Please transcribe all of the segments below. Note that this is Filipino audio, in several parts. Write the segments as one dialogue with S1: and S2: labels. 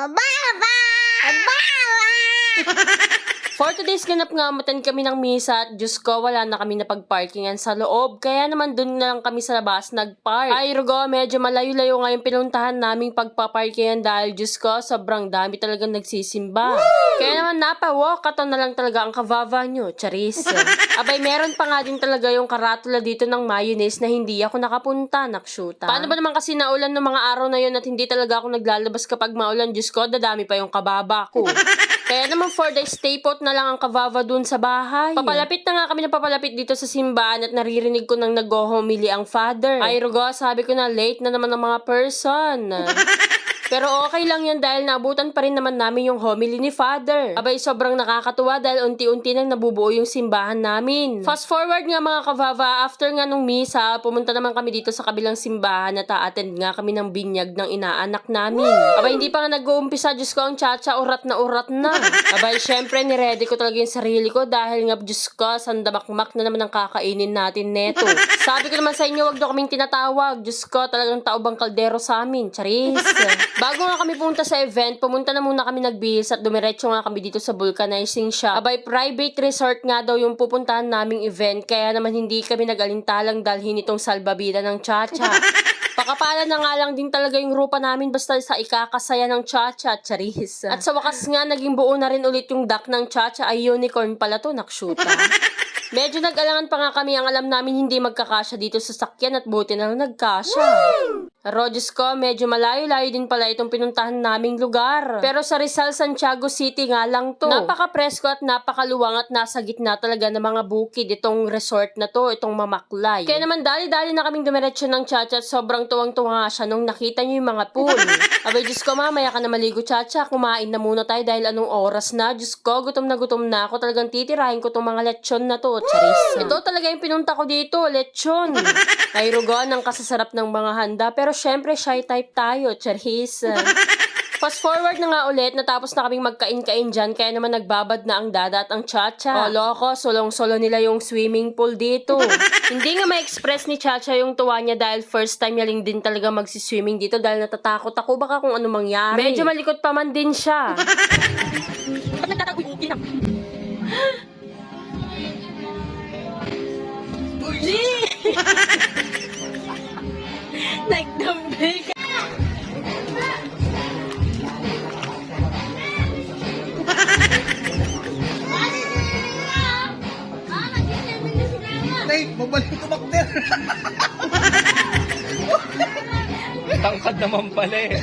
S1: Baba! Baba!
S2: For today's ganap nga, matan kami ng misa at Diyos ko, wala na kami napag-parkingan sa loob. Kaya naman dun na lang kami sa labas nag-park. Ay, Rugo, medyo malayo-layo nga yung pinuntahan naming pagpaparkingan dahil Diyos ko, sobrang dami talagang nagsisimba. Kaya naman napawalk, kato na lang talaga ang kavava nyo, charis. Abay, meron pa nga din talaga yung karatula dito ng mayonnaise na hindi ako nakapunta, nakshuta. Paano ba naman kasi naulan ng mga araw na yun at hindi talaga ako naglalabas kapag maulan, Diyos ko, dadami pa yung kababa ko. Kaya naman for the stay put na lang ang kavava dun sa bahay. Papalapit na nga kami na papalapit dito sa simbahan at naririnig ko nang nag-homily ang father. Ay, Rugo, sabi ko na late na naman ang mga person. Pero okay lang yan dahil naabutan pa rin naman namin yung homily ni Father. Abay, sobrang nakakatuwa dahil unti-unti nang nabubuo yung simbahan namin. Fast forward nga mga kavava, after nga nung misa, pumunta naman kami dito sa kabilang simbahan at a-attend nga kami ng binyag ng inaanak namin. Abay, hindi pa nga nag-uumpisa, Diyos ko, ang chacha, urat na. Abay, syempre, niready ko talaga yung sarili ko dahil nga, Diyos ko, sandamakmak na naman ang kakainin natin neto. Sabi ko naman sa inyo, wag daw kaming tinatawag. Diyos ko, talagang taobang kaldero sa amin. Charis. Bago nga kami pumunta sa event, pumunta na muna kami nagbihis at dumiretso nga kami dito sa vulcanizing shop. Abay, private resort nga daw yung pupuntahan naming event, kaya naman hindi kami nag-alintalang dalhin itong salbabida ng chacha. Pakapala na nga lang din talaga yung rupa namin basta sa ikakasaya ng chacha, charis. At sa wakas nga, naging buo na rin ulit yung duck ng chacha, ay unicorn pala to, nakshuta. Medyo nag-alangan pa nga kami, ang alam namin hindi magkakasya dito sa sakyan at buti na lang nagkasya. Diyos ko, medyo malayo-layo din pala itong pinuntahan naming lugar. Pero sa Rizal, Santiago City nga lang to. Napaka-presko at napakaluwang at nasa gitna talaga ng mga bukid itong resort na to, itong Mamaklay. Kaya naman dali-dali na kaming dumiretso ng chacha at sobrang tuwang-tuwa siya nung nakita niyo yung mga pool. Abay, Diyos ko, mamaya ka na maligo chacha, kumain na muna tayo dahil anong oras na. Diyos ko, gutom na ako, talagang titirahin ko tong mga lechon na to, charis. Ito talaga yung pinunta ko dito, lechon. Ay, Rugo, ang kasasarap ng mga handa, pero syempre, shy type tayo, charis. Fast forward na nga ulit, natapos na kaming magkain-kain dyan, kaya naman nagbabad na ang dada at ang chacha. O, loko, solong-solo nila yung swimming pool dito. Hindi nga ma-express ni Chacha yung tuwa niya dahil first time niya lang din talaga magsiswimming dito dahil natatakot ako baka kung ano mangyari. Medyo malikot pa man din siya. Uli! Nagdambay ka!
S3: Tay, magbalik tumakter.
S4: Tangkad naman pala eh.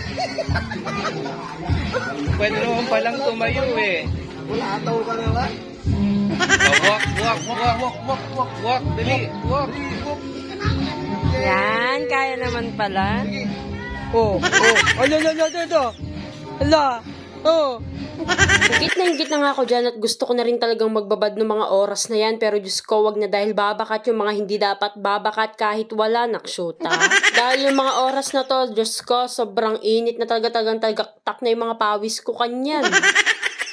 S4: Pwede naman palang tumayo eh.
S3: Wala ataw ka na ba?
S4: Walk, dali, walk.
S2: Yan, kaya naman pala.
S3: Oh. Alo. Ala. Oh.
S2: Higit na nga ako dyan at gusto ko na rin talagang magbabad ng mga oras na yan, pero Diyos ko, wag na dahil babakat yung mga hindi dapat babakat kahit wala, nakshuta. Dahil yung mga oras na to, Diyos ko, sobrang init na talagang tagaktak na yung mga pawis ko kanyan.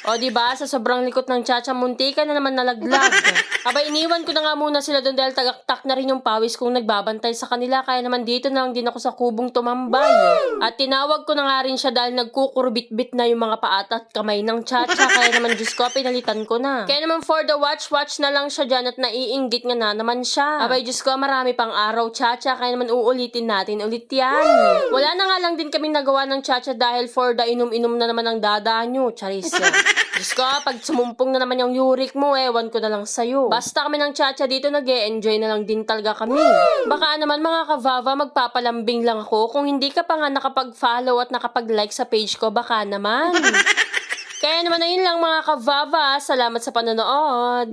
S2: O diba, sa sobrang likot ng chacha, muntika na naman nalaglag. Abay, iniwan ko na nga muna sila doon dahil tagaktak na rin yung pawis kong nagbabantay sa kanila, kaya naman dito na lang din ako sa kubong tumambay. At tinawag ko na nga rin siya dahil nagkukurbit-bit na yung mga paat at kamay ng chacha, kaya naman Diyos ko, pinalitan ko na. Kaya naman for the watch na lang siya dyan at naiinggit nga na naman siya. Abay, Diyos ko, marami pang araw chacha, kaya naman uulitin natin ulit yan. Wala na nga lang din kaming nagawa ng chacha dahil for the inom-inom na naman ang dada nyo, charis. Diyos ko, pag sumumpong na naman yung uric mo, ewan ko na lang sa'yo. Basta kami ng chacha dito, nag-e-enjoy na lang din talaga kami. Baka naman mga kavava, magpapalambing lang ako. Kung hindi ka pa nga nakapag-follow at nakapag-like sa page ko, baka naman. Kaya naman ayun lang mga kavava, salamat sa panonood.